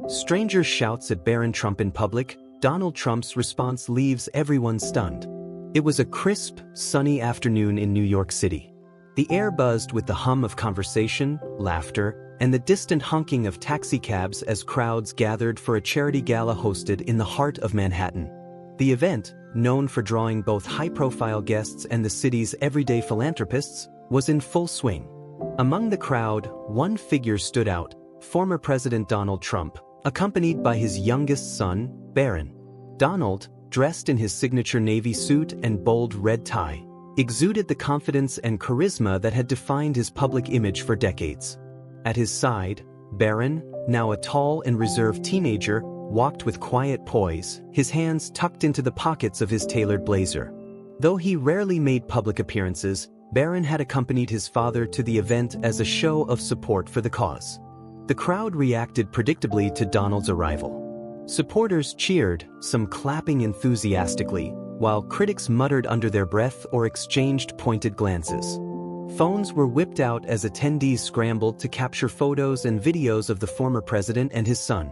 Stranger shouts at Barron Trump in public. Donald Trump's response leaves everyone stunned. It was a crisp, sunny afternoon in New York City. The air buzzed with the hum of conversation, laughter, and the distant honking of taxicabs as crowds gathered for a charity gala hosted in the heart of Manhattan. The event, known for drawing both high-profile guests and the city's everyday philanthropists, was in full swing. Among the crowd, one figure stood out: former President Donald Trump, accompanied by his youngest son, Barron. Donald, dressed in his signature navy suit and bold red tie, exuded the confidence and charisma that had defined his public image for decades. At his side, Barron, now a tall and reserved teenager, walked with quiet poise, his hands tucked into the pockets of his tailored blazer. Though he rarely made public appearances, Barron had accompanied his father to the event as a show of support for the cause. The crowd reacted predictably to Donald's arrival. Supporters cheered, some clapping enthusiastically, while critics muttered under their breath or exchanged pointed glances. Phones were whipped out as attendees scrambled to capture photos and videos of the former president and his son.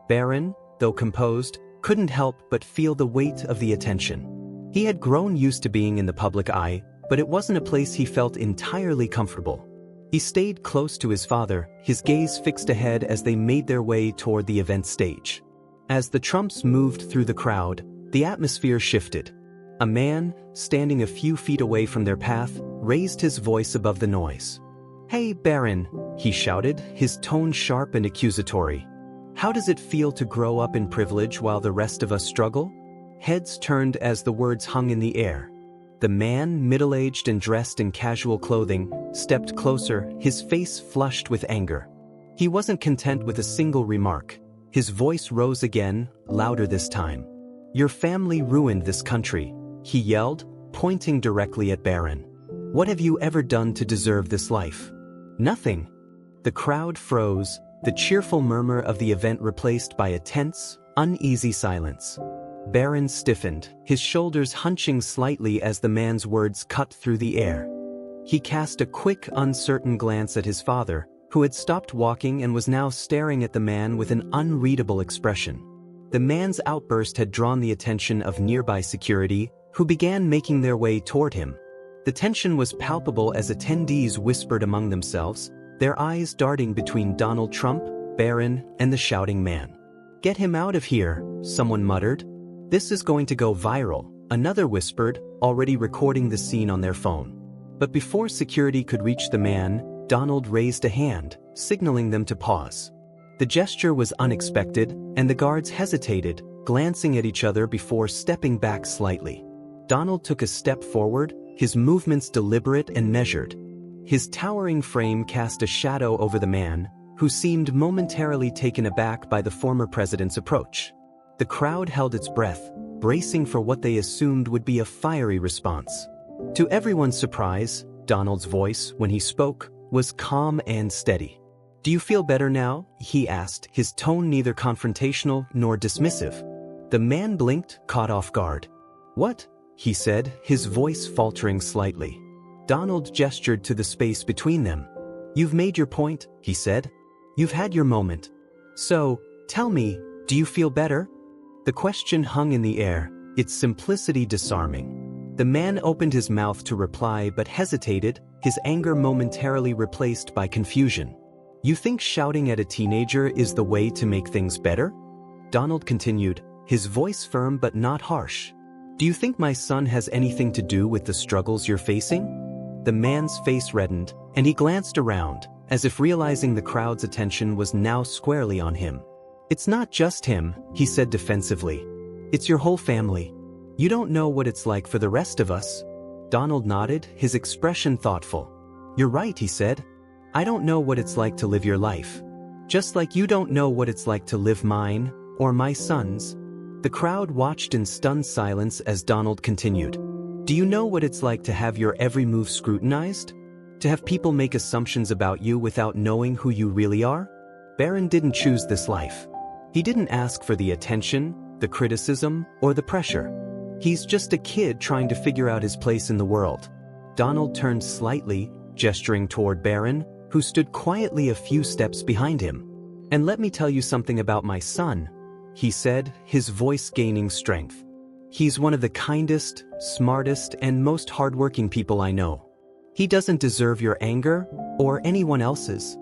Barron, though composed, couldn't help but feel the weight of the attention. He had grown used to being in the public eye, but it wasn't a place he felt entirely comfortable. He stayed close to his father, his gaze fixed ahead as they made their way toward the event stage. As the Trumps moved through the crowd, the atmosphere shifted. A man, standing a few feet away from their path, raised his voice above the noise. "Hey, Barron," he shouted, his tone sharp and accusatory. "How does it feel to grow up in privilege while the rest of us struggle?" Heads turned as the words hung in the air. The man, middle-aged and dressed in casual clothing, stepped closer, his face flushed with anger. He wasn't content with a single remark. His voice rose again, louder this time. "Your family ruined this country," he yelled, pointing directly at Barron. "What have you ever done to deserve this life?" "Nothing." The crowd froze, the cheerful murmur of the event replaced by a tense, uneasy silence. Barron stiffened, his shoulders hunching slightly as the man's words cut through the air. He cast a quick, uncertain glance at his father, who had stopped walking and was now staring at the man with an unreadable expression. The man's outburst had drawn the attention of nearby security, who began making their way toward him. The tension was palpable as attendees whispered among themselves, their eyes darting between Donald Trump, Barron, and the shouting man. "Get him out of here," someone muttered. "This is going to go viral," another whispered, already recording the scene on their phone. But before security could reach the man, Donald raised a hand, signaling them to pause. The gesture was unexpected, and the guards hesitated, glancing at each other before stepping back slightly. Donald took a step forward, his movements deliberate and measured. His towering frame cast a shadow over the man, who seemed momentarily taken aback by the former president's approach. The crowd held its breath, bracing for what they assumed would be a fiery response. To everyone's surprise, Donald's voice, when he spoke, was calm and steady. "Do you feel better now?" he asked, his tone neither confrontational nor dismissive. The man blinked, caught off guard. "What?" he said, his voice faltering slightly. Donald gestured to the space between them. "You've made your point," he said. "You've had your moment. So, tell me, do you feel better?" The question hung in the air, its simplicity disarming. The man opened his mouth to reply but hesitated, his anger momentarily replaced by confusion. "You think shouting at a teenager is the way to make things better?" Donald continued, his voice firm but not harsh. "Do you think my son has anything to do with the struggles you're facing?" The man's face reddened, and he glanced around, as if realizing the crowd's attention was now squarely on him. "It's not just him," he said defensively. "It's your whole family. You don't know what it's like for the rest of us." Donald nodded, his expression thoughtful. "You're right," he said. "I don't know what it's like to live your life. Just like you don't know what it's like to live mine, or my son's." The crowd watched in stunned silence as Donald continued. "Do you know what it's like to have your every move scrutinized? To have people make assumptions about you without knowing who you really are?" Barron didn't choose this life. He didn't ask for the attention, the criticism, or the pressure. He's just a kid trying to figure out his place in the world. Donald turned slightly, gesturing toward Barron, who stood quietly a few steps behind him. And let me tell you something about my son, he said, his voice gaining strength. He's one of the kindest, smartest, and most hardworking people I know. He doesn't deserve your anger, or anyone else's.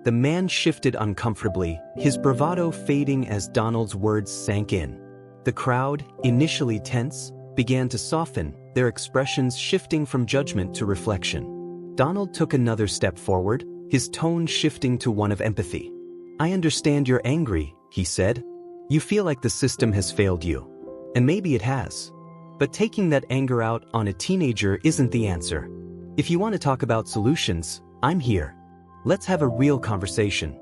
The man shifted uncomfortably, his bravado fading as Donald's words sank in. The crowd, initially tense, began to soften, their expressions shifting from judgment to reflection. Donald took another step forward, his tone shifting to one of empathy. "I understand you're angry," he said. "You feel like the system has failed you. And maybe it has. But taking that anger out on a teenager isn't the answer. If you want to talk about solutions, I'm here. Let's have a real conversation.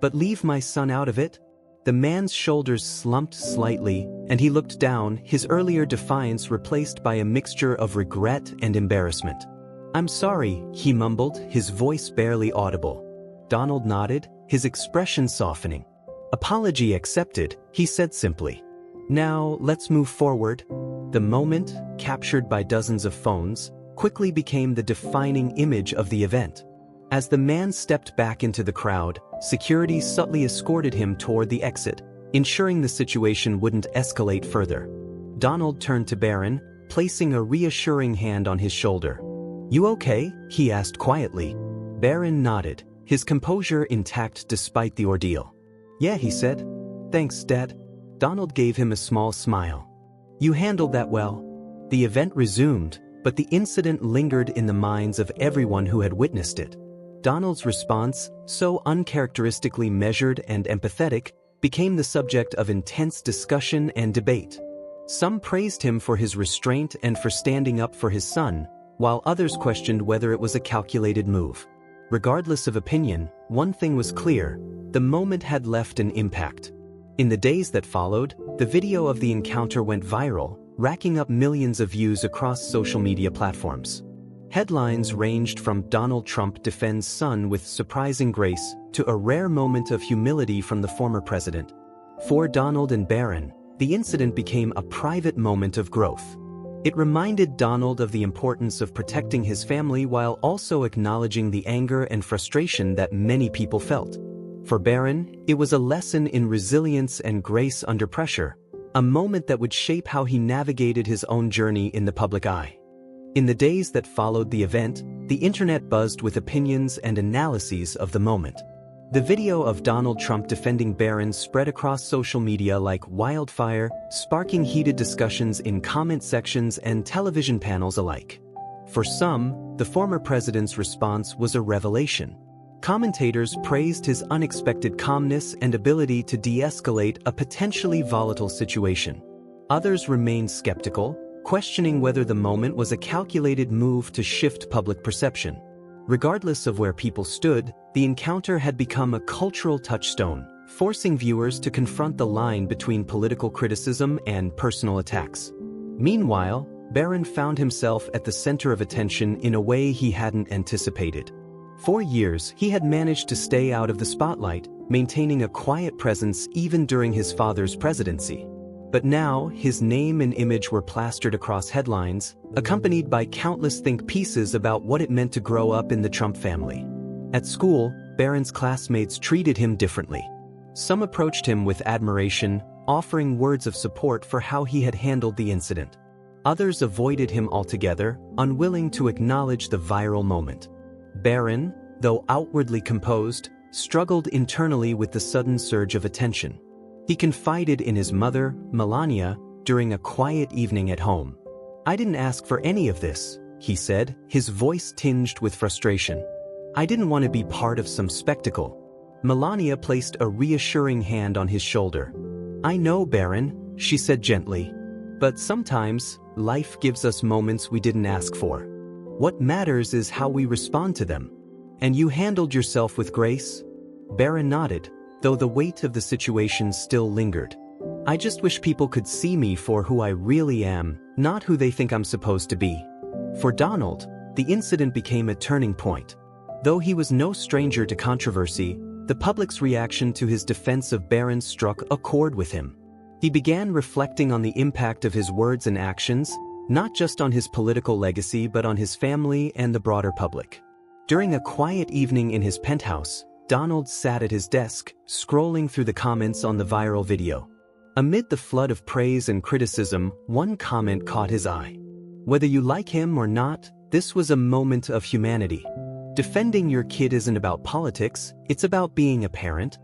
But leave my son out of it?" The man's shoulders slumped slightly, and he looked down, his earlier defiance replaced by a mixture of regret and embarrassment. "I'm sorry," he mumbled, his voice barely audible. Donald nodded, his expression softening. "Apology accepted," he said simply. "Now, let's move forward." The moment, captured by dozens of phones, quickly became the defining image of the event. As the man stepped back into the crowd, security subtly escorted him toward the exit, ensuring the situation wouldn't escalate further. Donald turned to Barron, placing a reassuring hand on his shoulder. "You okay?" he asked quietly. Barron nodded, his composure intact despite the ordeal. "Yeah," he said. "Thanks, Dad." Donald gave him a small smile. "You handled that well." The event resumed, but the incident lingered in the minds of everyone who had witnessed it. Donald's response, so uncharacteristically measured and empathetic, became the subject of intense discussion and debate. Some praised him for his restraint and for standing up for his son, while others questioned whether it was a calculated move. Regardless of opinion, one thing was clear: the moment had left an impact. In the days that followed, the video of the encounter went viral, racking up millions of views across social media platforms. Headlines ranged from "Donald Trump defends son with surprising grace" to "A rare moment of humility from the former president." For Donald and Barron, the incident became a private moment of growth. It reminded Donald of the importance of protecting his family while also acknowledging the anger and frustration that many people felt. For Barron, it was a lesson in resilience and grace under pressure, a moment that would shape how he navigated his own journey in the public eye. In the days that followed the event, the internet buzzed with opinions and analyses of the moment. The video of Donald Trump defending Barron spread across social media like wildfire, sparking heated discussions in comment sections and television panels alike. For some, the former president's response was a revelation. Commentators praised his unexpected calmness and ability to de-escalate a potentially volatile situation. Others remained skeptical, questioning whether the moment was a calculated move to shift public perception. Regardless of where people stood, the encounter had become a cultural touchstone, forcing viewers to confront the line between political criticism and personal attacks. Meanwhile, Barron found himself at the center of attention in a way he hadn't anticipated. For years, he had managed to stay out of the spotlight, maintaining a quiet presence even during his father's presidency. But now, his name and image were plastered across headlines, accompanied by countless think pieces about what it meant to grow up in the Trump family. At school, Barron's classmates treated him differently. Some approached him with admiration, offering words of support for how he had handled the incident. Others avoided him altogether, unwilling to acknowledge the viral moment. Barron, though outwardly composed, struggled internally with the sudden surge of attention. He confided in his mother, Melania, during a quiet evening at home. "I didn't ask for any of this," he said, his voice tinged with frustration. "I didn't want to be part of some spectacle." Melania placed a reassuring hand on his shoulder. "I know, Barron," she said gently. "But sometimes, life gives us moments we didn't ask for. What matters is how we respond to them. And you handled yourself with grace?" Barron nodded, though the weight of the situation still lingered. "I just wish people could see me for who I really am, not who they think I'm supposed to be." For Donald, the incident became a turning point. Though he was no stranger to controversy, the public's reaction to his defense of Barron struck a chord with him. He began reflecting on the impact of his words and actions, not just on his political legacy but on his family and the broader public. During a quiet evening in his penthouse, Donald sat at his desk, scrolling through the comments on the viral video. Amid the flood of praise and criticism, one comment caught his eye. Whether you like him or not, this was a moment of humanity. Defending your kid isn't about politics, it's about being a parent.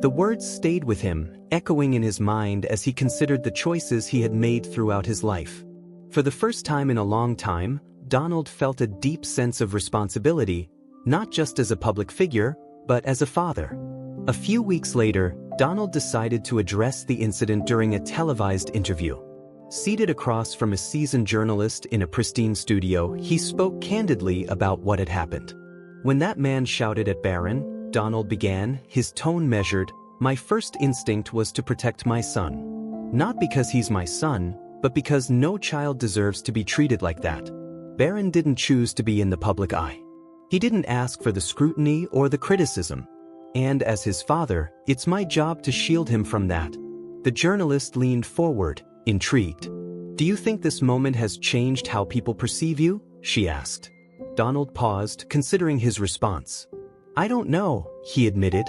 The words stayed with him, echoing in his mind as he considered the choices he had made throughout his life. For the first time in a long time, Donald felt a deep sense of responsibility, not just as a public figure, but as a father. A few weeks later, Donald decided to address the incident during a televised interview. Seated across from a seasoned journalist in a pristine studio, he spoke candidly about what had happened. When that man shouted at Barron, Donald began, his tone measured, "My first instinct was to protect my son. Not because he's my son, but because no child deserves to be treated like that." Barron didn't choose to be in the public eye. He didn't ask for the scrutiny or the criticism. And as his father, it's my job to shield him from that. The journalist leaned forward, intrigued. "Do you think this moment has changed how people perceive you?" she asked. Donald paused, considering his response. "I don't know," he admitted.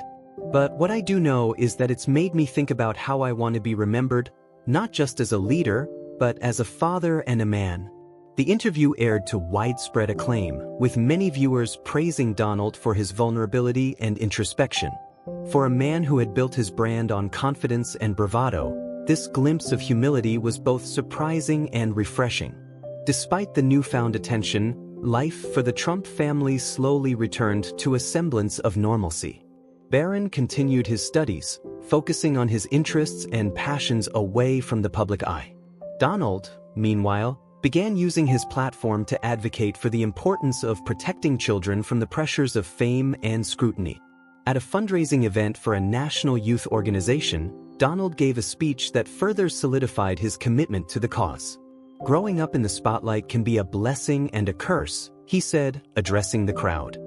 "But what I do know is that it's made me think about how I want to be remembered, not just as a leader, but as a father and a man." The interview aired to widespread acclaim, with many viewers praising Donald for his vulnerability and introspection. For a man who had built his brand on confidence and bravado, this glimpse of humility was both surprising and refreshing. Despite the newfound attention, life for the Trump family slowly returned to a semblance of normalcy. Barron continued his studies, focusing on his interests and passions away from the public eye. Donald, meanwhile, began using his platform to advocate for the importance of protecting children from the pressures of fame and scrutiny. At a fundraising event for a national youth organization, Donald gave a speech that further solidified his commitment to the cause. "Growing up in the spotlight can be a blessing and a curse," he said, addressing the crowd.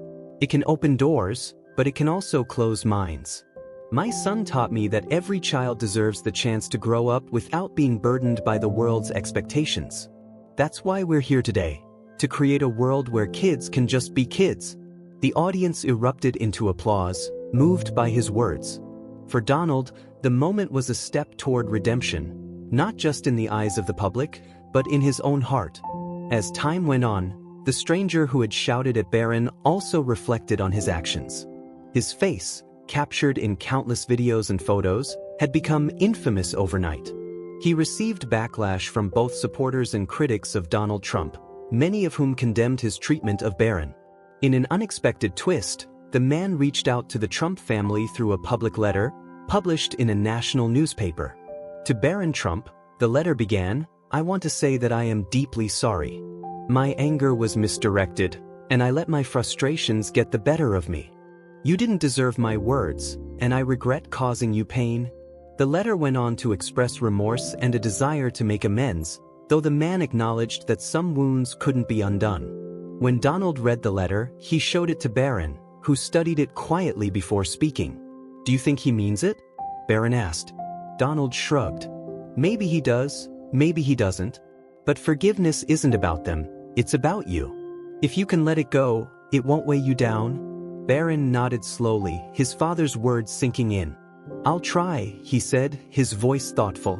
"It can open doors, but it can also close minds. My son taught me that every child deserves the chance to grow up without being burdened by the world's expectations. That's why we're here today, to create a world where kids can just be kids." The audience erupted into applause, moved by his words. For Donald, the moment was a step toward redemption, not just in the eyes of the public, but in his own heart. As time went on, the stranger who had shouted at Barron also reflected on his actions. His face, captured in countless videos and photos, had become infamous overnight. He received backlash from both supporters and critics of Donald Trump, many of whom condemned his treatment of Barron. In an unexpected twist, the man reached out to the Trump family through a public letter, published in a national newspaper. To Barron Trump, the letter began, "I want to say that I am deeply sorry. My anger was misdirected, and I let my frustrations get the better of me. You didn't deserve my words, and I regret causing you pain." The letter went on to express remorse and a desire to make amends, though the man acknowledged that some wounds couldn't be undone. When Donald read the letter, he showed it to Barron, who studied it quietly before speaking. "Do you think he means it?" Barron asked. Donald shrugged. "Maybe he does, maybe he doesn't. But forgiveness isn't about them, it's about you. If you can let it go, it won't weigh you down." Barron nodded slowly, his father's words sinking in. "I'll try," he said, his voice thoughtful.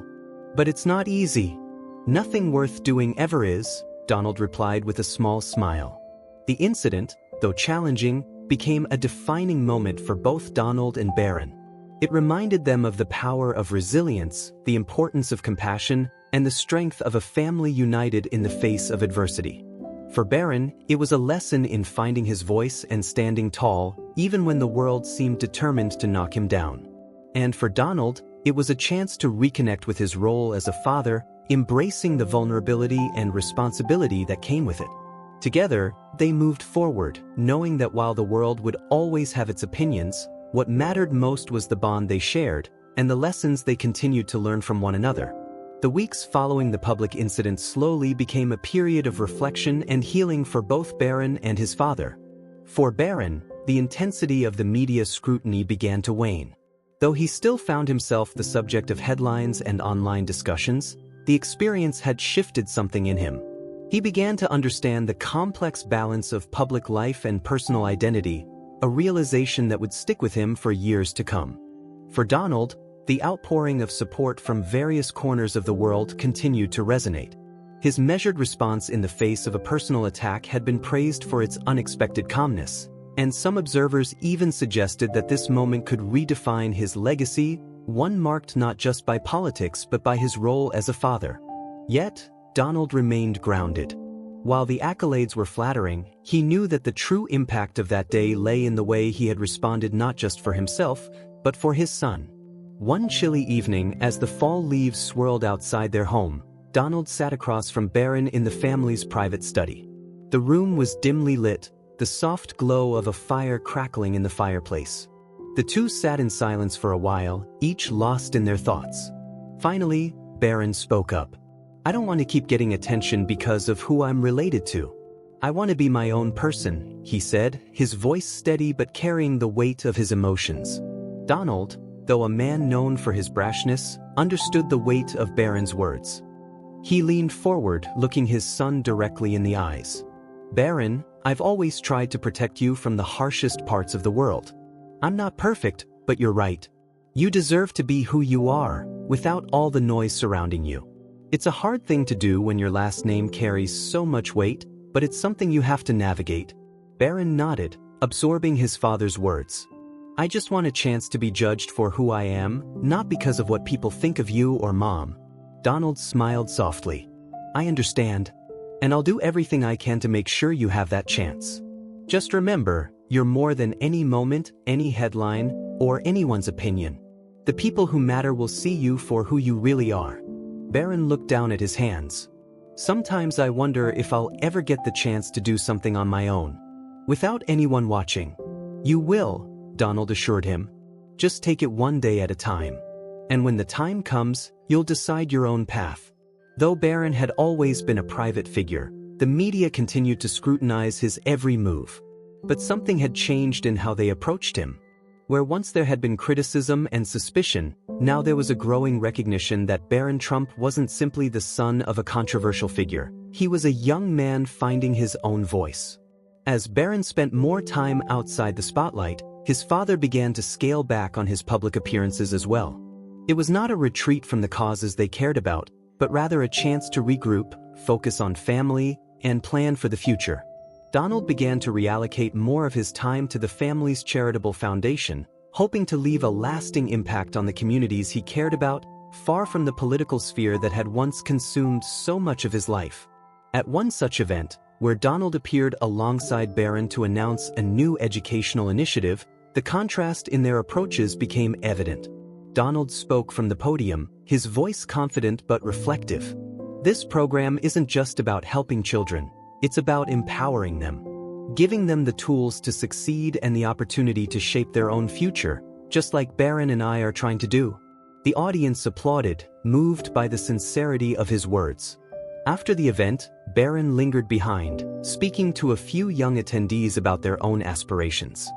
"But it's not easy." "Nothing worth doing ever is," Donald replied with a small smile. The incident, though challenging, became a defining moment for both Donald and Barron. It reminded them of the power of resilience, the importance of compassion, and the strength of a family united in the face of adversity. For Barron, it was a lesson in finding his voice and standing tall, even when the world seemed determined to knock him down. And for Donald, it was a chance to reconnect with his role as a father, embracing the vulnerability and responsibility that came with it. Together, they moved forward, knowing that while the world would always have its opinions, what mattered most was the bond they shared, and the lessons they continued to learn from one another. The weeks following the public incident slowly became a period of reflection and healing for both Barron and his father. For Barron, the intensity of the media scrutiny began to wane. Though he still found himself the subject of headlines and online discussions, the experience had shifted something in him. He began to understand the complex balance of public life and personal identity, a realization that would stick with him for years to come. For Donald, the outpouring of support from various corners of the world continued to resonate. His measured response in the face of a personal attack had been praised for its unexpected calmness, and some observers even suggested that this moment could redefine his legacy, one marked not just by politics but by his role as a father. Yet, Donald remained grounded. While the accolades were flattering, he knew that the true impact of that day lay in the way he had responded, not just for himself, but for his son. One chilly evening, as the fall leaves swirled outside their home, Donald sat across from Barron in the family's private study. The room was dimly lit, the soft glow of a fire crackling in the fireplace. The two sat in silence for a while, each lost in their thoughts. Finally, Barron spoke up. "I don't want to keep getting attention because of who I'm related to. I want to be my own person," he said, his voice steady but carrying the weight of his emotions. Donald, though a man known for his brashness, understood the weight of Barron's words. He leaned forward, looking his son directly in the eyes. "Barron, I've always tried to protect you from the harshest parts of the world. I'm not perfect, but you're right. You deserve to be who you are, without all the noise surrounding you. It's a hard thing to do when your last name carries so much weight, but it's something you have to navigate." Barron nodded, absorbing his father's words. "I just want a chance to be judged for who I am, not because of what people think of you or Mom." Donald smiled softly. "I understand. And I'll do everything I can to make sure you have that chance. Just remember, you're more than any moment, any headline, or anyone's opinion. The people who matter will see you for who you really are." Barron looked down at his hands. "Sometimes I wonder if I'll ever get the chance to do something on my own, without anyone watching." "You will," Donald assured him. "Just take it one day at a time. And when the time comes, you'll decide your own path." Though Barron had always been a private figure, the media continued to scrutinize his every move. But something had changed in how they approached him. Where once there had been criticism and suspicion, now there was a growing recognition that Barron Trump wasn't simply the son of a controversial figure. He was a young man finding his own voice. As Barron spent more time outside the spotlight, his father began to scale back on his public appearances as well. It was not a retreat from the causes they cared about, but rather a chance to regroup, focus on family, and plan for the future. Donald began to reallocate more of his time to the family's charitable foundation, hoping to leave a lasting impact on the communities he cared about, far from the political sphere that had once consumed so much of his life. At one such event, where Donald appeared alongside Barron to announce a new educational initiative, the contrast in their approaches became evident. Donald spoke from the podium, his voice confident but reflective. "This program isn't just about helping children, it's about empowering them, giving them the tools to succeed and the opportunity to shape their own future, just like Barron and I are trying to do." The audience applauded, moved by the sincerity of his words. After the event, Barron lingered behind, speaking to a few young attendees about their own aspirations.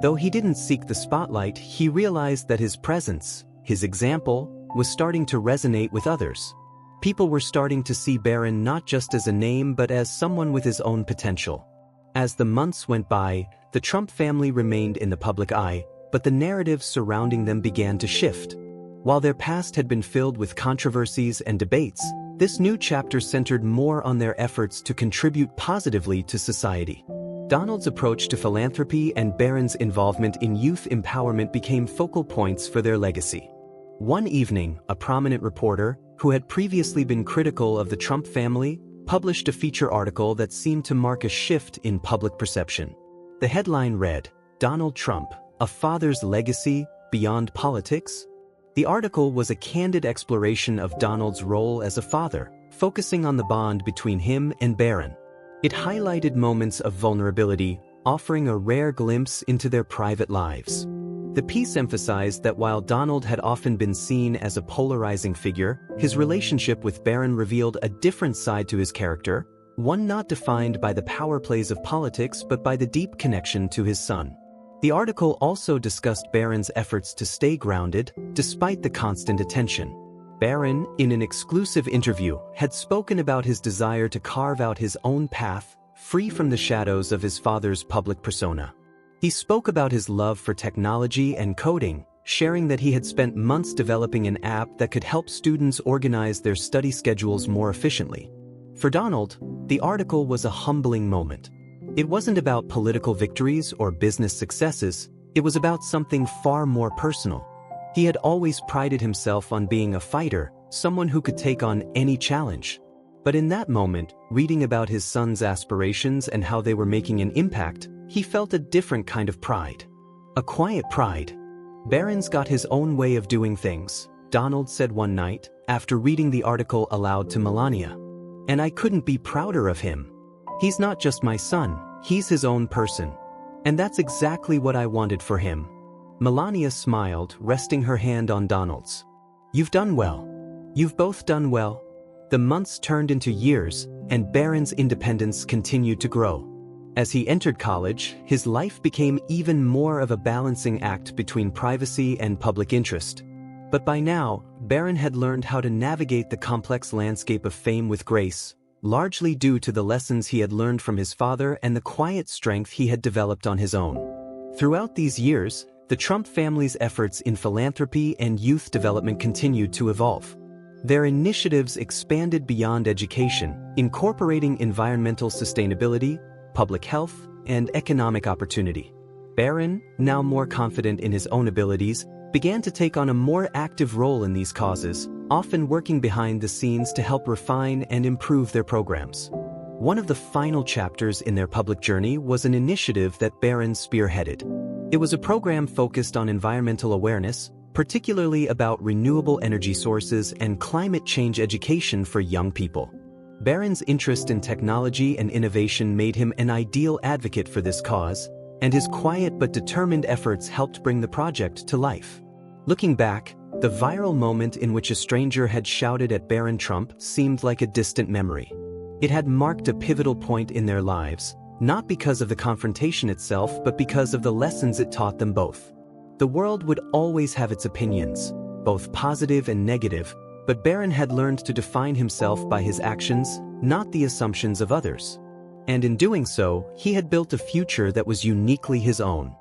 Though he didn't seek the spotlight, he realized that his presence, his example, was starting to resonate with others. People were starting to see Barron not just as a name but as someone with his own potential. As the months went by, the Trump family remained in the public eye, but the narrative surrounding them began to shift. While their past had been filled with controversies and debates, this new chapter centered more on their efforts to contribute positively to society. Donald's approach to philanthropy and Barron's involvement in youth empowerment became focal points for their legacy. One evening, a prominent reporter, who had previously been critical of the Trump family, published a feature article that seemed to mark a shift in public perception. The headline read, "Donald Trump, a father's legacy beyond politics?" The article was a candid exploration of Donald's role as a father, focusing on the bond between him and Barron. It highlighted moments of vulnerability, offering a rare glimpse into their private lives. The piece emphasized that while Donald had often been seen as a polarizing figure, his relationship with Barron revealed a different side to his character, one not defined by the power plays of politics but by the deep connection to his son. The article also discussed Barron's efforts to stay grounded, despite the constant attention. Barron, in an exclusive interview, had spoken about his desire to carve out his own path, free from the shadows of his father's public persona. He spoke about his love for technology and coding, sharing that he had spent months developing an app that could help students organize their study schedules more efficiently. For Donald, the article was a humbling moment. It wasn't about political victories or business successes, it was about something far more personal. He had always prided himself on being a fighter, someone who could take on any challenge. But in that moment, reading about his son's aspirations and how they were making an impact, he felt a different kind of pride. A quiet pride. Barron's got his own way of doing things, Donald said one night, after reading the article aloud to Melania. And I couldn't be prouder of him. He's not just my son, he's his own person. And that's exactly what I wanted for him. Melania smiled, resting her hand on Donald's. You've done well. You've both done well. The months turned into years, and Barron's independence continued to grow. As he entered college, his life became even more of a balancing act between privacy and public interest. But by now, Barron had learned how to navigate the complex landscape of fame with grace, largely due to the lessons he had learned from his father and the quiet strength he had developed on his own. Throughout these years, the Trump family's efforts in philanthropy and youth development continued to evolve. Their initiatives expanded beyond education, incorporating environmental sustainability, public health, and economic opportunity. Barron, now more confident in his own abilities, began to take on a more active role in these causes, often working behind the scenes to help refine and improve their programs. One of the final chapters in their public journey was an initiative that Barron spearheaded. It was a program focused on environmental awareness, particularly about renewable energy sources and climate change education for young people. Barron's interest in technology and innovation made him an ideal advocate for this cause, and his quiet but determined efforts helped bring the project to life. Looking back, the viral moment in which a stranger had shouted at Barron Trump seemed like a distant memory. It had marked a pivotal point in their lives, not because of the confrontation itself, but because of the lessons it taught them both. The world would always have its opinions, both positive and negative, but Barron had learned to define himself by his actions, not the assumptions of others. And in doing so, he had built a future that was uniquely his own.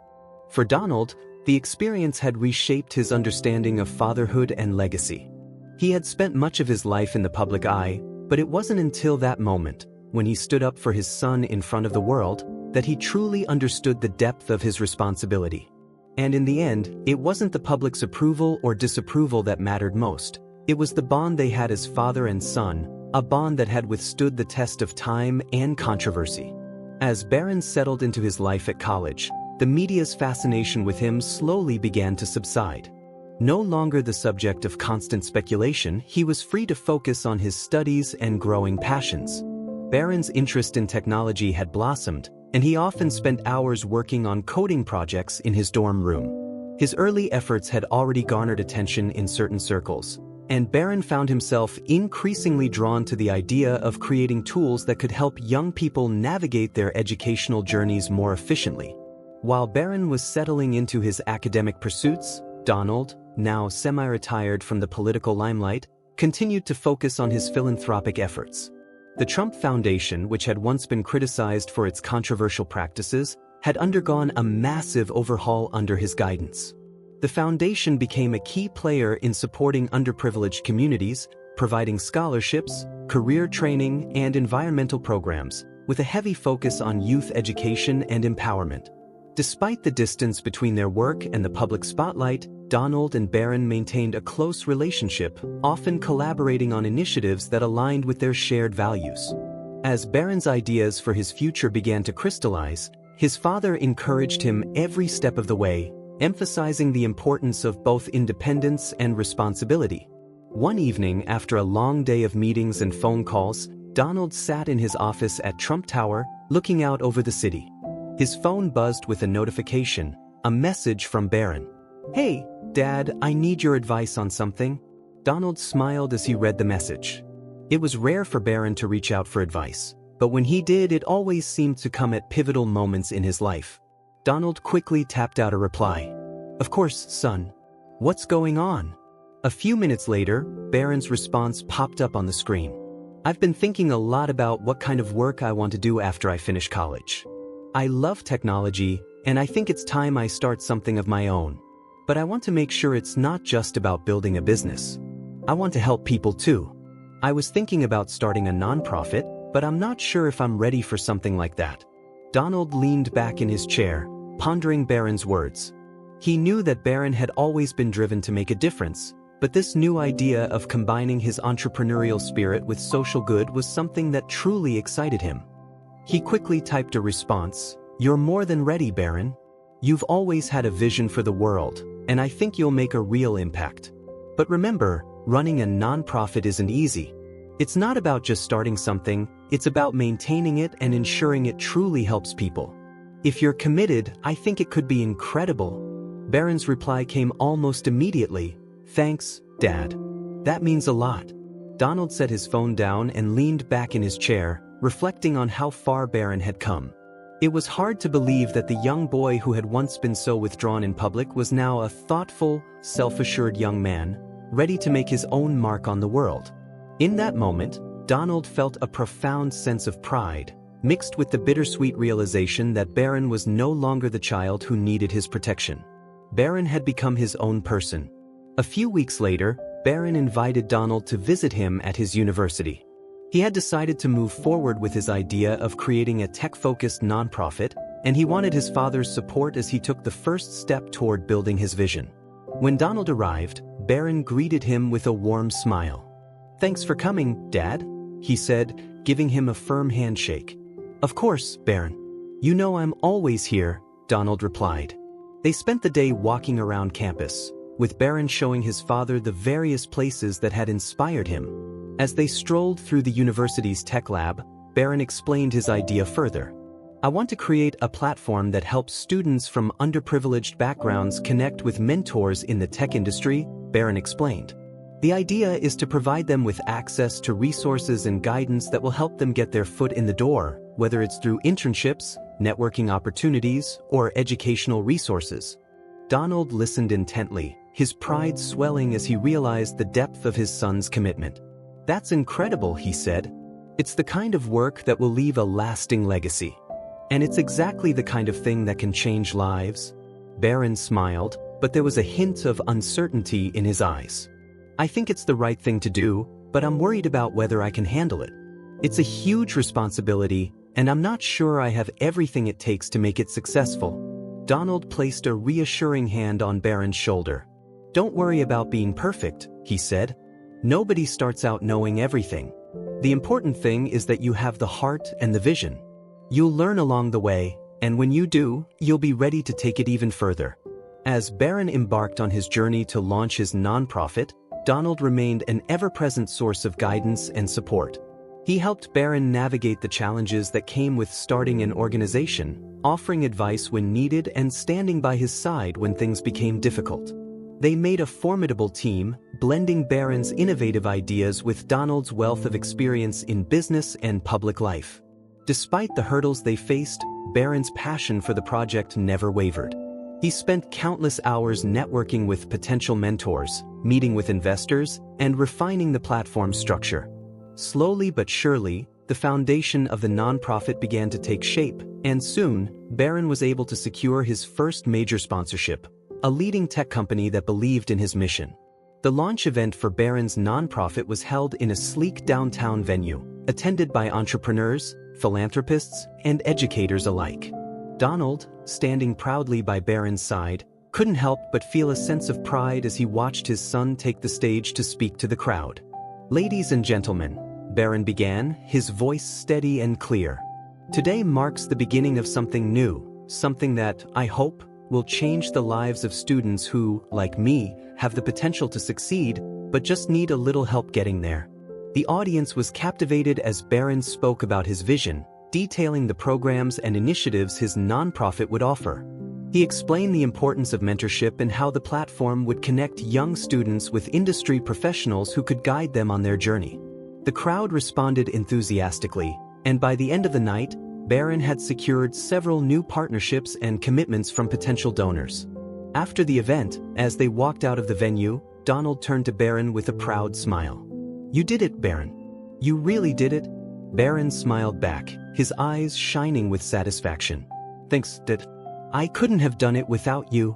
For Donald, the experience had reshaped his understanding of fatherhood and legacy. He had spent much of his life in the public eye, but it wasn't until that moment, when he stood up for his son in front of the world, that he truly understood the depth of his responsibility. And in the end, it wasn't the public's approval or disapproval that mattered most. It was the bond they had as father and son, a bond that had withstood the test of time and controversy. As Barron settled into his life at college, the media's fascination with him slowly began to subside. No longer the subject of constant speculation, he was free to focus on his studies and growing passions. Barron's interest in technology had blossomed, and he often spent hours working on coding projects in his dorm room. His early efforts had already garnered attention in certain circles, and Barron found himself increasingly drawn to the idea of creating tools that could help young people navigate their educational journeys more efficiently. While Barron was settling into his academic pursuits, Donald, now semi-retired from the political limelight, continued to focus on his philanthropic efforts. The Trump Foundation, which had once been criticized for its controversial practices, had undergone a massive overhaul under his guidance. The foundation became a key player in supporting underprivileged communities, providing scholarships, career training, and environmental programs, with a heavy focus on youth education and empowerment. Despite the distance between their work and the public spotlight, Donald and Barron maintained a close relationship, often collaborating on initiatives that aligned with their shared values. As Barron's ideas for his future began to crystallize, his father encouraged him every step of the way, emphasizing the importance of both independence and responsibility. One evening, after a long day of meetings and phone calls, Donald sat in his office at Trump Tower, looking out over the city. His phone buzzed with a notification, a message from Barron. "Hey, Dad, I need your advice on something." Donald smiled as he read the message. It was rare for Barron to reach out for advice, but when he did, it always seemed to come at pivotal moments in his life. Donald quickly tapped out a reply. "Of course, son. What's going on?" A few minutes later, Barron's response popped up on the screen. "I've been thinking a lot about what kind of work I want to do after I finish college. I love technology, and I think it's time I start something of my own. But I want to make sure it's not just about building a business. I want to help people too. I was thinking about starting a nonprofit, but I'm not sure if I'm ready for something like that." Donald leaned back in his chair, pondering Barron's words. He knew that Barron had always been driven to make a difference, but this new idea of combining his entrepreneurial spirit with social good was something that truly excited him. He quickly typed a response, "You're more than ready, Barron. You've always had a vision for the world, and I think you'll make a real impact. But remember, running a nonprofit isn't easy. It's not about just starting something, it's about maintaining it and ensuring it truly helps people. If you're committed, I think it could be incredible." Barron's reply came almost immediately, "Thanks, Dad. That means a lot." Donald set his phone down and leaned back in his chair, reflecting on how far Barron had come. It was hard to believe that the young boy who had once been so withdrawn in public was now a thoughtful, self-assured young man, ready to make his own mark on the world. In that moment, Donald felt a profound sense of pride, mixed with the bittersweet realization that Barron was no longer the child who needed his protection. Barron had become his own person. A few weeks later, Barron invited Donald to visit him at his university. He had decided to move forward with his idea of creating a tech-focused nonprofit, and he wanted his father's support as he took the first step toward building his vision. When Donald arrived, Barron greeted him with a warm smile. "Thanks for coming, Dad," he said, giving him a firm handshake. "Of course, Barron. You know I'm always here," Donald replied. They spent the day walking around campus, with Barron showing his father the various places that had inspired him. As they strolled through the university's tech lab, Barron explained his idea further. "I want to create a platform that helps students from underprivileged backgrounds connect with mentors in the tech industry," Barron explained. "The idea is to provide them with access to resources and guidance that will help them get their foot in the door, whether it's through internships, networking opportunities, or educational resources." Donald listened intently, his pride swelling as he realized the depth of his son's commitment. "That's incredible," he said. "It's the kind of work that will leave a lasting legacy. And it's exactly the kind of thing that can change lives." Barron smiled, but there was a hint of uncertainty in his eyes. "I think it's the right thing to do, but I'm worried about whether I can handle it. It's a huge responsibility, and I'm not sure I have everything it takes to make it successful." Donald placed a reassuring hand on Barron's shoulder. "Don't worry about being perfect," he said. "Nobody starts out knowing everything. The important thing is that you have the heart and the vision. You'll learn along the way, and when you do, you'll be ready to take it even further." As Barron embarked on his journey to launch his nonprofit, Donald remained an ever-present source of guidance and support. He helped Barron navigate the challenges that came with starting an organization, offering advice when needed and standing by his side when things became difficult. They made a formidable team, blending Barron's innovative ideas with Donald's wealth of experience in business and public life. Despite the hurdles they faced, Barron's passion for the project never wavered. He spent countless hours networking with potential mentors, meeting with investors, and refining the platform's structure. Slowly but surely, the foundation of the nonprofit began to take shape, and soon, Barron was able to secure his first major sponsorship, a leading tech company that believed in his mission. The launch event for Barron's nonprofit was held in a sleek downtown venue, attended by entrepreneurs, philanthropists, and educators alike. Donald, standing proudly by Barron's side, couldn't help but feel a sense of pride as he watched his son take the stage to speak to the crowd. "Ladies and gentlemen," Barron began, his voice steady and clear. "Today marks the beginning of something new, something that, I hope, will change the lives of students who, like me, have the potential to succeed, but just need a little help getting there." The audience was captivated as Barron spoke about his vision, detailing the programs and initiatives his nonprofit would offer. He explained the importance of mentorship and how the platform would connect young students with industry professionals who could guide them on their journey. The crowd responded enthusiastically, and by the end of the night, Barron had secured several new partnerships and commitments from potential donors. After the event, as they walked out of the venue, Donald turned to Barron with a proud smile. "You did it, Barron. You really did it." Barron smiled back, his eyes shining with satisfaction. "Thanks, Dad. "I couldn't have done it without you."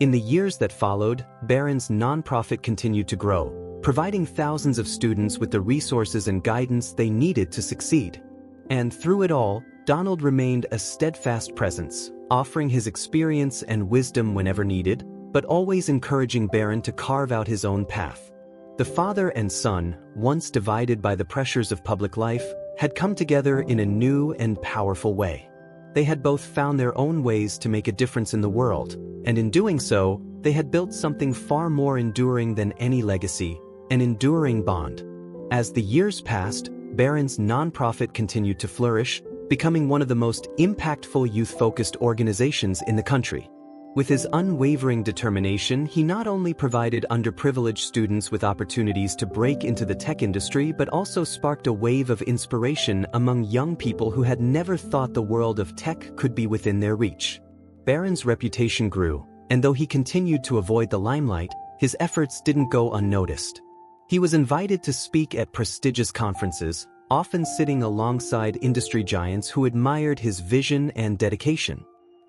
In the years that followed, Barron's nonprofit continued to grow, providing thousands of students with the resources and guidance they needed to succeed. And through it all, Donald remained a steadfast presence, offering his experience and wisdom whenever needed, but always encouraging Barron to carve out his own path. The father and son, once divided by the pressures of public life, had come together in a new and powerful way. They had both found their own ways to make a difference in the world, and in doing so, they had built something far more enduring than any legacy, an enduring bond. As the years passed, Barron's nonprofit continued to flourish, becoming one of the most impactful youth-focused organizations in the country. With his unwavering determination, he not only provided underprivileged students with opportunities to break into the tech industry but also sparked a wave of inspiration among young people who had never thought the world of tech could be within their reach. Barron's reputation grew, and though he continued to avoid the limelight, his efforts didn't go unnoticed. He was invited to speak at prestigious conferences, often sitting alongside industry giants who admired his vision and dedication.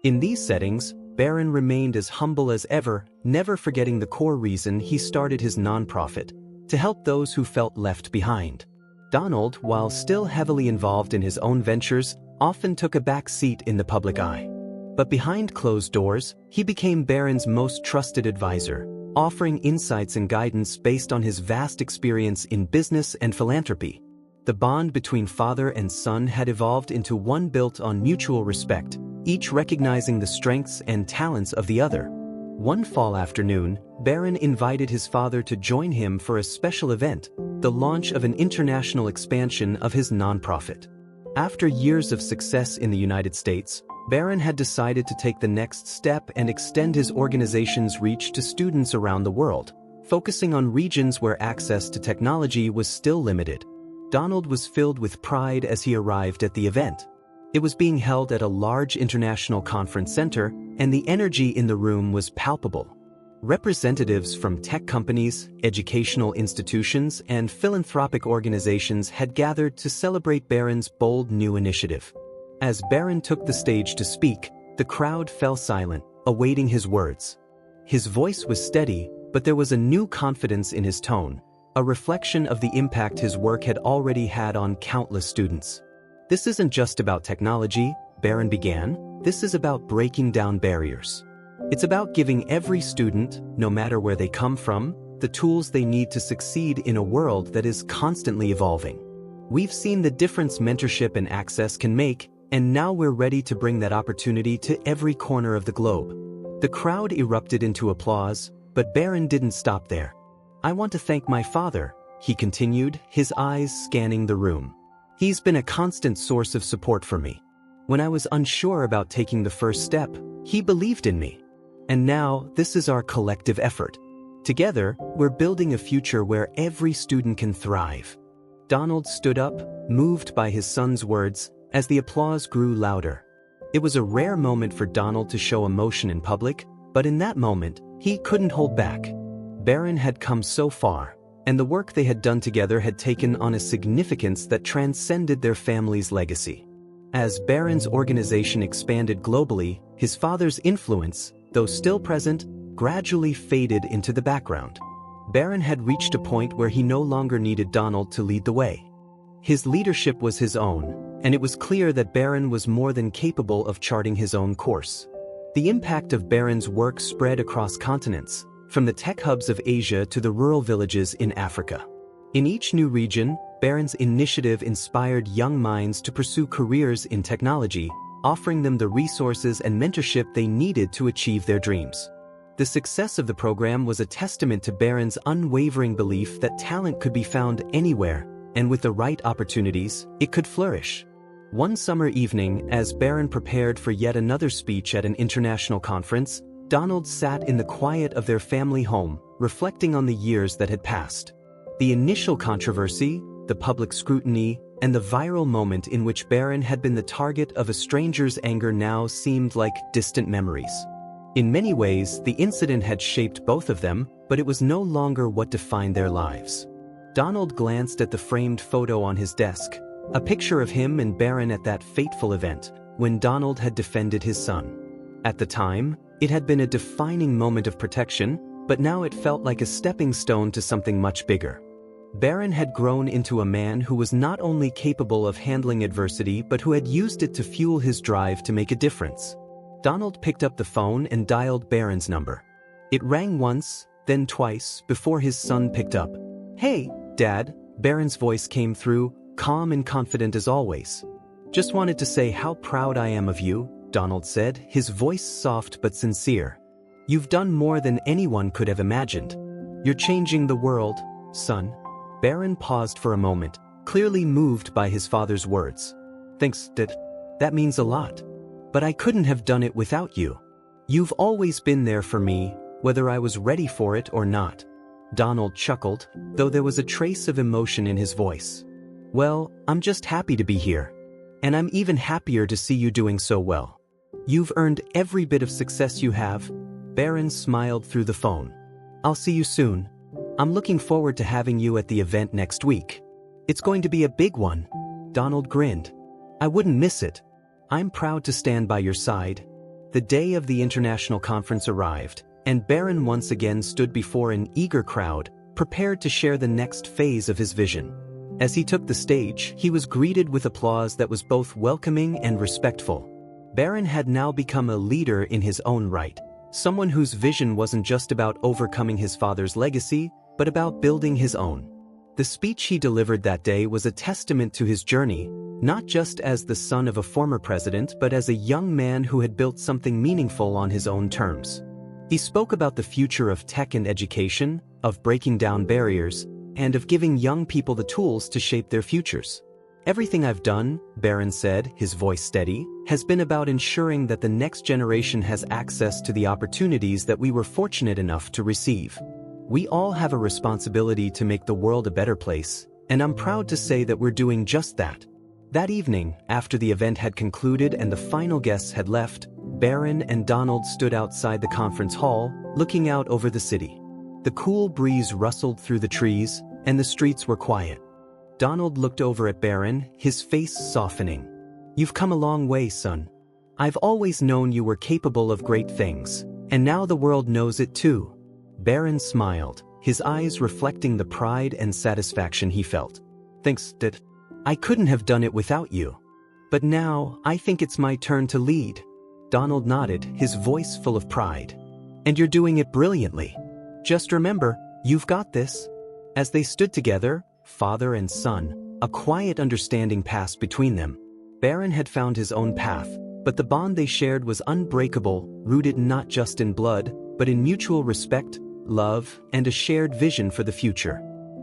In these settings, Barron remained as humble as ever, never forgetting the core reason he started his nonprofit: to help those who felt left behind. Donald, while still heavily involved in his own ventures, often took a back seat in the public eye. But behind closed doors, he became Barron's most trusted advisor, offering insights and guidance based on his vast experience in business and philanthropy. The bond between father and son had evolved into one built on mutual respect, each recognizing the strengths and talents of the other. One fall afternoon, Barron invited his father to join him for a special event, the launch of an international expansion of his nonprofit. After years of success in the United States, Barron had decided to take the next step and extend his organization's reach to students around the world, focusing on regions where access to technology was still limited. Donald was filled with pride as he arrived at the event. It was being held at a large international conference center, and the energy in the room was palpable. Representatives from tech companies, educational institutions, and philanthropic organizations had gathered to celebrate Barron's bold new initiative. As Barron took the stage to speak, the crowd fell silent, awaiting his words. His voice was steady, but there was a new confidence in his tone, a reflection of the impact his work had already had on countless students. "This isn't just about technology," Barron began. "This is about breaking down barriers. It's about giving every student, no matter where they come from, the tools they need to succeed in a world that is constantly evolving. We've seen the difference mentorship and access can make, and now we're ready to bring that opportunity to every corner of the globe." The crowd erupted into applause, but Barron didn't stop there. "I want to thank my father," he continued, his eyes scanning the room. "He's been a constant source of support for me. When I was unsure about taking the first step, he believed in me. And now, this is our collective effort. Together, we're building a future where every student can thrive." Donald stood up, moved by his son's words, as the applause grew louder. It was a rare moment for Donald to show emotion in public, but in that moment, he couldn't hold back. Barron had come so far, and the work they had done together had taken on a significance that transcended their family's legacy. As Barron's organization expanded globally, his father's influence, though still present, gradually faded into the background. Barron had reached a point where he no longer needed Donald to lead the way. His leadership was his own, and it was clear that Barron was more than capable of charting his own course. The impact of Barron's work spread across continents, from the tech hubs of Asia to the rural villages in Africa. In each new region, Barron's initiative inspired young minds to pursue careers in technology, offering them the resources and mentorship they needed to achieve their dreams. The success of the program was a testament to Barron's unwavering belief that talent could be found anywhere, and with the right opportunities, it could flourish. One summer evening, as Barron prepared for yet another speech at an international conference, Donald sat in the quiet of their family home, reflecting on the years that had passed. The initial controversy, the public scrutiny, and the viral moment in which Barron had been the target of a stranger's anger now seemed like distant memories. In many ways, the incident had shaped both of them, but it was no longer what defined their lives. Donald glanced at the framed photo on his desk, a picture of him and Barron at that fateful event, when Donald had defended his son. At the time, it had been a defining moment of protection, but now it felt like a stepping stone to something much bigger. Barron had grown into a man who was not only capable of handling adversity but who had used it to fuel his drive to make a difference. Donald picked up the phone and dialed Barron's number. It rang once, then twice, before his son picked up. "Hey, Dad," Barron's voice came through, calm and confident as always. "Just wanted to say how proud I am of you," Donald said, his voice soft but sincere. "You've done more than anyone could have imagined. You're changing the world, son." Barron paused for a moment, clearly moved by his father's words. "Thanks, Dad. That means a lot. But I couldn't have done it without you. You've always been there for me, whether I was ready for it or not." Donald chuckled, though there was a trace of emotion in his voice. "Well, I'm just happy to be here. And I'm even happier to see you doing so well. You've earned every bit of success you have." Barron smiled through the phone. "I'll see you soon. I'm looking forward to having you at the event next week. It's going to be a big one." Donald grinned. "I wouldn't miss it. I'm proud to stand by your side." The day of the international conference arrived, and Barron once again stood before an eager crowd, prepared to share the next phase of his vision. As he took the stage, he was greeted with applause that was both welcoming and respectful. Barron had now become a leader in his own right, someone whose vision wasn't just about overcoming his father's legacy, but about building his own. The speech he delivered that day was a testament to his journey, not just as the son of a former president but as a young man who had built something meaningful on his own terms. He spoke about the future of tech and education, of breaking down barriers, and of giving young people the tools to shape their futures. "Everything I've done," Barron said, his voice steady, "has been about ensuring that the next generation has access to the opportunities that we were fortunate enough to receive. We all have a responsibility to make the world a better place, and I'm proud to say that we're doing just that." That evening, after the event had concluded and the final guests had left, Barron and Donald stood outside the conference hall, looking out over the city. The cool breeze rustled through the trees, and the streets were quiet. Donald looked over at Barron, his face softening. "You've come a long way, son. I've always known you were capable of great things, and now the world knows it too." Barron smiled, his eyes reflecting the pride and satisfaction he felt. "Thanks, Dad. I couldn't have done it without you. But now, I think it's my turn to lead." Donald nodded, his voice full of pride. "And you're doing it brilliantly. Just remember, you've got this." As they stood together, father and son, a quiet understanding passed between them. Barron had found his own path, but the bond they shared was unbreakable, rooted not just in blood, but in mutual respect, love, and a shared vision for the future.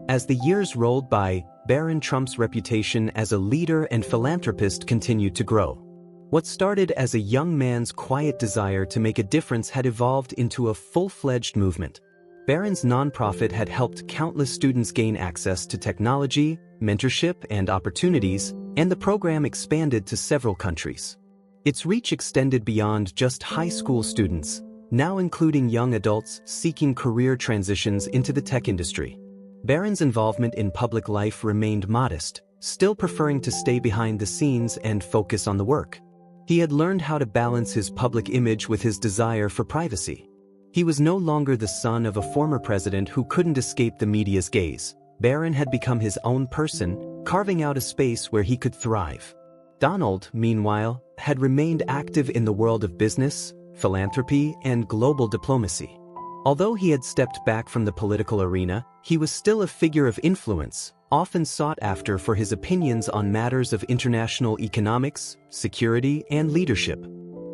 As the years rolled by, Barron Trump's reputation as a leader and philanthropist continued to grow. What started as a young man's quiet desire to make a difference had evolved into a full-fledged movement. Barron's nonprofit had helped countless students gain access to technology, mentorship, and opportunities, and the program expanded to several countries. Its reach extended beyond just high school students, now including young adults seeking career transitions into the tech industry. Barron's involvement in public life remained modest, still preferring to stay behind the scenes and focus on the work. He had learned how to balance his public image with his desire for privacy. He was no longer the son of a former president who couldn't escape the media's gaze. Barron had become his own person, carving out a space where he could thrive. Donald, meanwhile, had remained active in the world of business, philanthropy, and global diplomacy. Although he had stepped back from the political arena, he was still a figure of influence, often sought after for his opinions on matters of international economics, security, and leadership.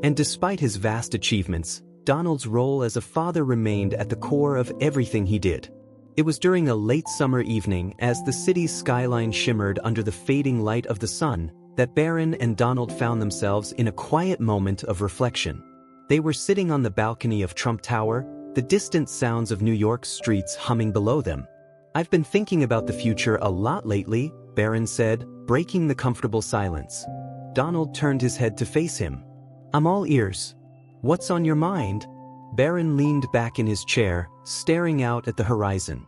And despite his vast achievements, Donald's role as a father remained at the core of everything he did. It was during a late summer evening, as the city's skyline shimmered under the fading light of the sun, that Barron and Donald found themselves in a quiet moment of reflection. They were sitting on the balcony of Trump Tower, the distant sounds of New York's streets humming below them. "I've been thinking about the future a lot lately," Barron said, breaking the comfortable silence. Donald turned his head to face him. "I'm all ears. What's on your mind?" Barron leaned back in his chair, staring out at the horizon.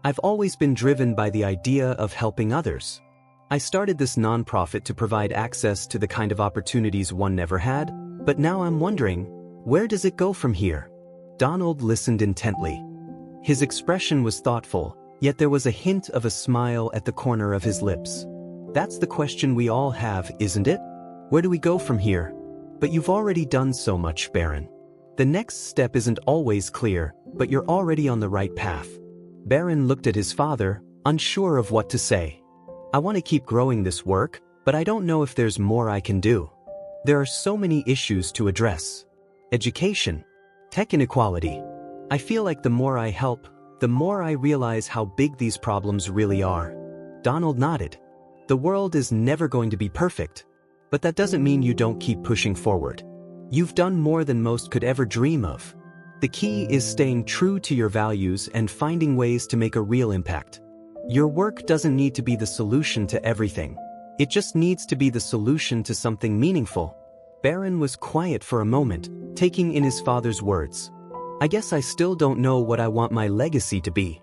"I've always been driven by the idea of helping others. I started this nonprofit to provide access to the kind of opportunities one never had, but now I'm wondering, Where does it go from here? Donald listened intently. His expression was thoughtful, yet there was a hint of a smile at the corner of his lips. That's the question we all have, isn't it? Where do we go from here? But you've already done so much, Barron. The next step isn't always clear, but you're already on the right path. Barron looked at his father, unsure of what to say. I want to keep growing this work, but I don't know if there's more I can do. There are so many issues to address. Education, tech inequality. I feel like the more I help, the more I realize how big these problems really are. Donald nodded. The world is never going to be perfect, but that doesn't mean you don't keep pushing forward. You've done more than most could ever dream of. The key is staying true to your values and finding ways to make a real impact. Your work doesn't need to be the solution to everything. It just needs to be the solution to something meaningful. Barron was quiet for a moment, taking in his father's words. I guess I still don't know what I want my legacy to be.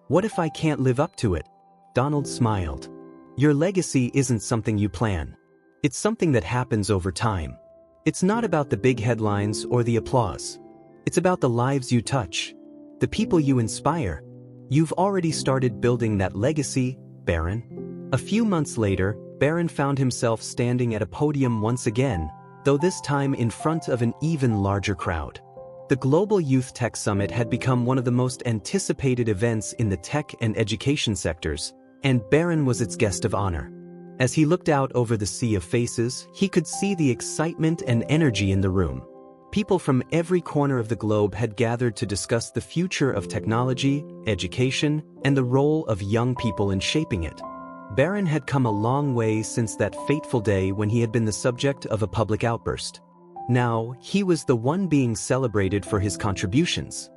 What if I can't live up to it? Donald smiled. Your legacy isn't something you plan. It's something that happens over time. It's not about the big headlines or the applause. It's about the lives you touch, the people you inspire. You've already started building that legacy, Barron. A few months later, Barron found himself standing at a podium once again, though this time in front of an even larger crowd. The Global Youth Tech Summit had become one of the most anticipated events in the tech and education sectors, and Barron was its guest of honor. As he looked out over the sea of faces, he could see the excitement and energy in the room. People from every corner of the globe had gathered to discuss the future of technology, education, and the role of young people in shaping it. Barron had come a long way since that fateful day when he had been the subject of a public outburst. Now, he was the one being celebrated for his contributions.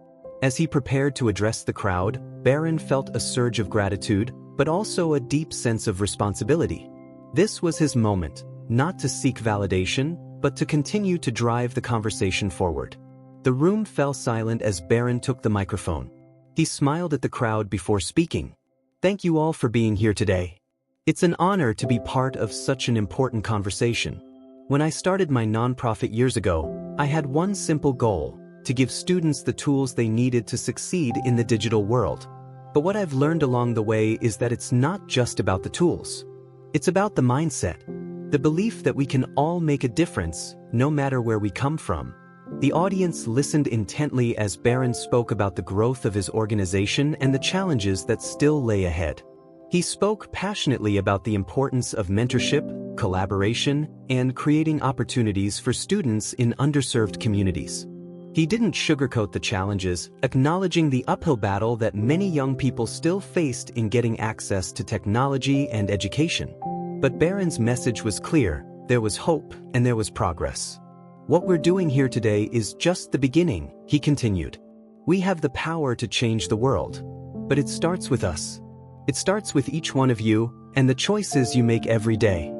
As he prepared to address the crowd, Barron felt a surge of gratitude, but also a deep sense of responsibility. This was his moment, not to seek validation, but to continue to drive the conversation forward. The room fell silent as Barron took the microphone. He smiled at the crowd before speaking. Thank you all for being here today. It's an honor to be part of such an important conversation. When I started my nonprofit years ago, I had one simple goal: to give students the tools they needed to succeed in the digital world. But what I've learned along the way is that it's not just about the tools. It's about the mindset, the belief that we can all make a difference, no matter where we come from. The audience listened intently as Barron spoke about the growth of his organization and the challenges that still lay ahead. He spoke passionately about the importance of mentorship, collaboration, and creating opportunities for students in underserved communities. He didn't sugarcoat the challenges, acknowledging the uphill battle that many young people still faced in getting access to technology and education. But Barron's message was clear: there was hope and there was progress. What we're doing here today is just the beginning, he continued. We have the power to change the world. But it starts with us. It starts with each one of you and the choices you make every day.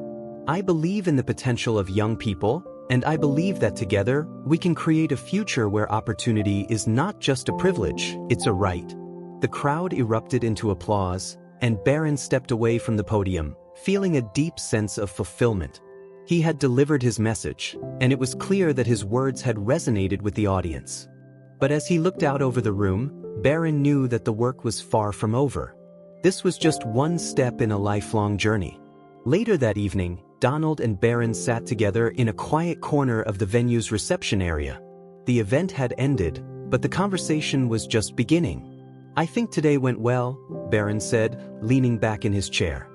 I believe in the potential of young people, and I believe that together, we can create a future where opportunity is not just a privilege, it's a right. The crowd erupted into applause, and Barron stepped away from the podium, feeling a deep sense of fulfillment. He had delivered his message, and it was clear that his words had resonated with the audience. But as he looked out over the room, Barron knew that the work was far from over. This was just one step in a lifelong journey. Later that evening, Donald and Barron sat together in a quiet corner of the venue's reception area. The event had ended, but the conversation was just beginning. I think today went well, Barron said, leaning back in his chair.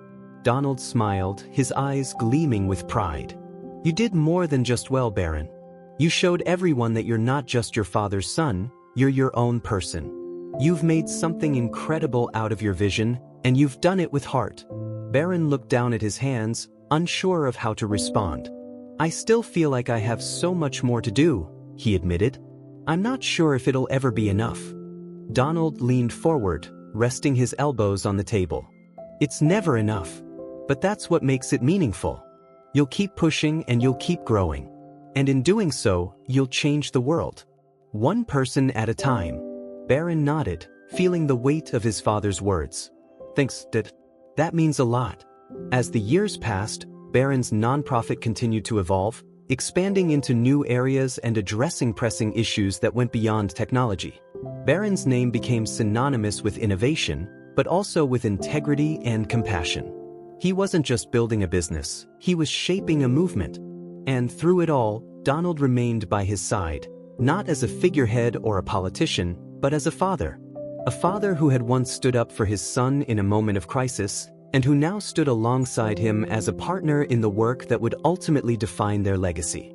Donald smiled, his eyes gleaming with pride. You did more than just well, Barron. You showed everyone that you're not just your father's son, you're your own person. You've made something incredible out of your vision, and you've done it with heart. Barron looked down at his hands, unsure of how to respond. I still feel like I have so much more to do, he admitted. I'm not sure if it'll ever be enough. Donald leaned forward, resting his elbows on the table. It's never enough. But that's what makes it meaningful. You'll keep pushing and you'll keep growing. And in doing so, you'll change the world. One person at a time. Barron nodded, feeling the weight of his father's words. Thanks, Dad. That means a lot. As the years passed, Barron's nonprofit continued to evolve, expanding into new areas and addressing pressing issues that went beyond technology. Barron's name became synonymous with innovation, but also with integrity and compassion. He wasn't just building a business, he was shaping a movement. And through it all, Donald remained by his side, not as a figurehead or a politician, but as a father. A father who had once stood up for his son in a moment of crisis, and who now stood alongside him as a partner in the work that would ultimately define their legacy.